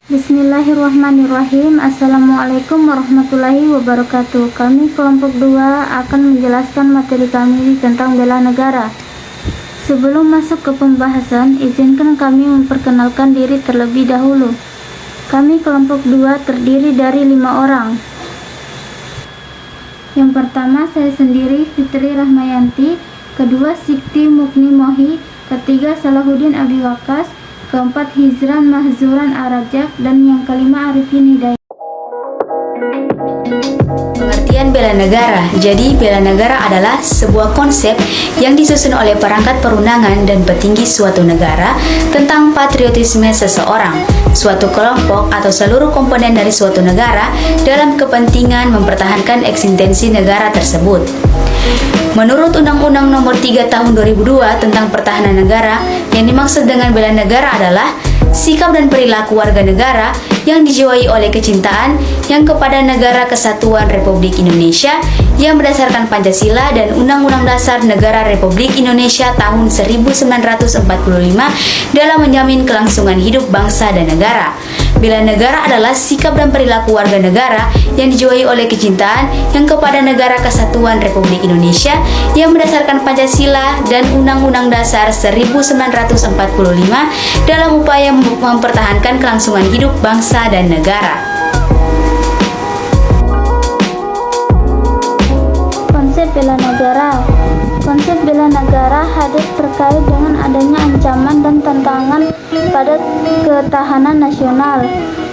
Bismillahirrahmanirrahim. Assalamualaikum warahmatullahi wabarakatuh. Kami kelompok 2 akan menjelaskan materi kami tentang bela negara. Sebelum masuk ke pembahasan, izinkan kami memperkenalkan diri terlebih dahulu. Kami kelompok 2 terdiri dari 5 orang. Yang pertama saya sendiri, Fitri Rahmayanti. Kedua Sikti Mukni Mohi. Ketiga Salahuddin Abi Wakas. Keempat Hizran Mahzuran Arajak. Dan yang kelima Arifin Hidayat. Pengertian bela negara. Jadi, bela negara adalah sebuah konsep yang disusun oleh perangkat perundangan dan petinggi suatu negara tentang patriotisme seseorang, suatu kelompok atau seluruh komponen dari suatu negara dalam kepentingan mempertahankan eksistensi negara tersebut. Menurut Undang-Undang Nomor 3 Tahun 2002 tentang Pertahanan Negara, yang dimaksud dengan bela negara adalah sikap dan perilaku warga negara yang dijiwai oleh kecintaan yang kepada Negara Kesatuan Republik Indonesia yang berdasarkan Pancasila dan Undang-Undang Dasar Negara Republik Indonesia tahun 1945 dalam menjamin kelangsungan hidup bangsa dan negara. Bela negara adalah sikap dan perilaku warga negara yang dijiwai oleh kecintaan yang kepada Negara Kesatuan Republik Indonesia yang berdasarkan Pancasila dan Undang-Undang Dasar 1945 dalam upaya mempertahankan kelangsungan hidup bangsa dan negara. Konsep bela negara. Konsep bela negara hadir terkait dengan adanya ancaman dan tantangan pada ketahanan nasional.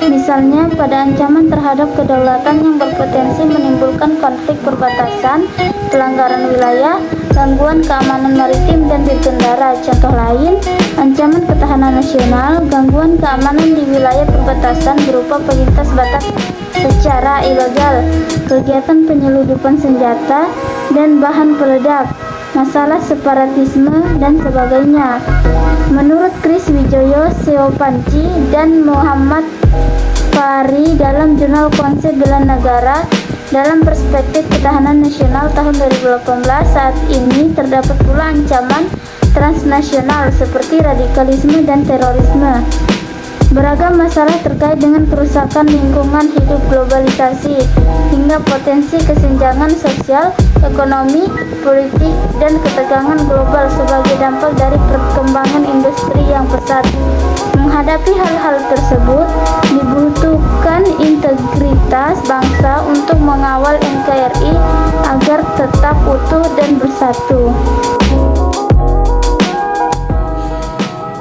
Misalnya pada ancaman terhadap kedaulatan yang berpotensi menimbulkan konflik perbatasan, pelanggaran wilayah, gangguan keamanan maritim dan dirgantara. Contoh lain, ancaman ketahanan nasional, gangguan keamanan di wilayah perbatasan berupa pelintas batas secara ilegal, kegiatan penyelundupan senjata dan bahan peledak, masalah separatisme, dan sebagainya. Menurut Kris Wijoyo, Seo Panci, dan Muhammad Fahri dalam jurnal Konsep Bela Negara dalam Perspektif Ketahanan Nasional tahun 2018, saat ini terdapat pula ancaman transnasional seperti radikalisme dan terorisme. Beragam masalah terkait dengan kerusakan lingkungan hidup, globalisasi, hingga potensi kesenjangan sosial, ekonomi, politik, dan ketegangan global sebagai dampak dari perkembangan industri yang pesat. Menghadapi hal-hal tersebut, dibutuhkan integritas bangsa untuk mengawal NKRI agar tetap utuh dan bersatu.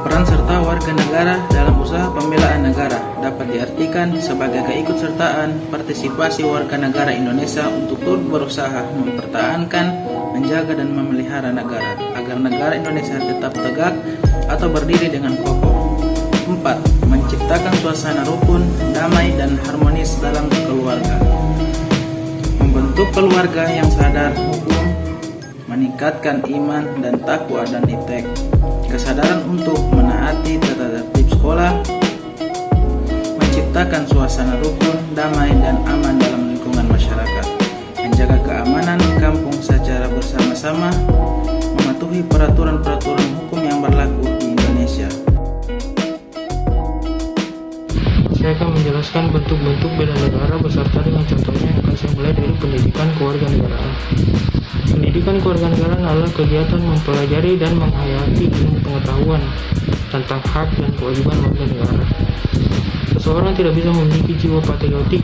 Peran serta warga negara dalam usaha pembelaan negara dapat diartikan sebagai keikutsertaan partisipasi warga negara Indonesia untuk turut berusaha mempertahankan, menjaga dan memelihara negara agar negara Indonesia tetap tegak atau berdiri dengan kokoh. 4. Menciptakan suasana rukun, damai dan harmonis dalam keluarga. Membentuk keluarga yang sadar hukum, meningkatkan iman dan takwa dan itek, kesadaran untuk menaati tata tertib sekolah, menciptakan suasana rukun, damai dan aman dalam lingkungan masyarakat, menjaga keamanan kampung secara bersama-sama, mematuhi peraturan-peraturan hukum yang berlaku di Indonesia. Saya akan menjelaskan bentuk-bentuk bela negara beserta dengan contohnya yang akan saya mulai dari pendidikan kewarganegaraan. Pendidikan kewarganegaraan adalah kegiatan mempelajari dan menghayati ilmu pengetahuan tentang hak dan kewajiban warga negara. Seseorang tidak bisa memiliki jiwa patriotik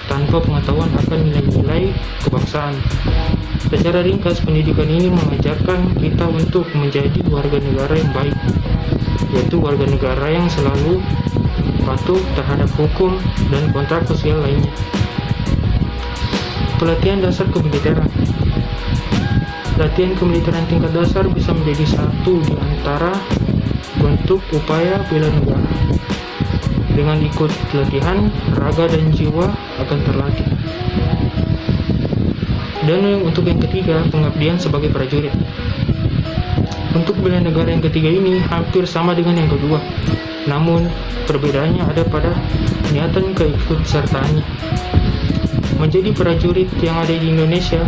tanpa pengetahuan akan nilai-nilai kebangsaan. Secara ringkas, pendidikan ini mengajarkan kita untuk menjadi warga negara yang baik, yaitu warga negara yang selalu patuh terhadap hukum dan kontrak sosial lainnya. Pelatihan dasar kemiliteran. Latihan kemiliteran tingkat dasar bisa menjadi satu di antara bentuk upaya bela negara. Dengan ikut latihan, raga dan jiwa akan terlatih. Dan untuk yang ketiga, pengabdian sebagai prajurit. Untuk bela negara yang ketiga ini hampir sama dengan yang kedua, namun perbedaannya ada pada niatan keikutsertaannya. Menjadi prajurit yang ada di Indonesia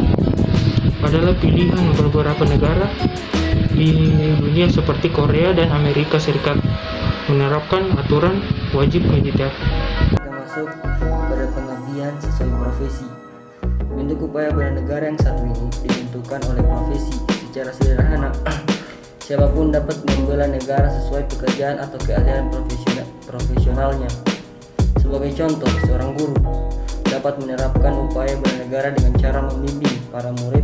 adalah pilihan beberapa negara di dunia seperti Korea dan Amerika Serikat menerapkan aturan wajib militer. Termasuk pada pengabdian sesuai profesi. Bentuk upaya bela negara yang satu ini ditentukan oleh profesi. Secara sederhana, siapapun dapat membela negara sesuai pekerjaan atau keahlian profesionalnya. Sebagai contoh, seorang guru dapat menerapkan upaya bela negara dengan cara membimbing para murid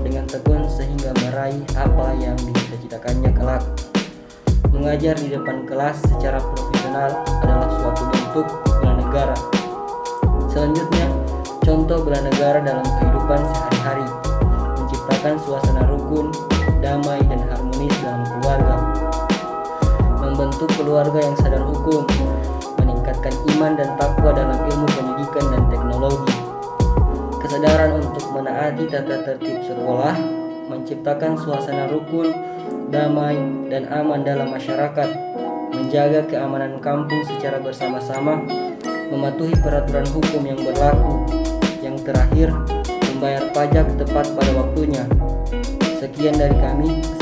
dengan tekun sehingga meraih apa yang dicita-citakannya kelak. Mengajar di depan kelas secara profesional adalah suatu bentuk bela negara. Selanjutnya, contoh bela negara dalam kehidupan sehari-hari, menciptakan suasana rukun, damai, dan harmonis dalam keluarga, membentuk keluarga yang sadar hukum, meningkatkan iman dan takwa dalam ilmu pendidikan dan teknologi, kesadaran untuk menaati tata tertib sekolah, menciptakan suasana rukun, damai, dan aman dalam masyarakat, menjaga keamanan kampung secara bersama-sama, mematuhi peraturan hukum yang berlaku, yang terakhir, membayar pajak tepat pada waktunya. Sekian dari kami.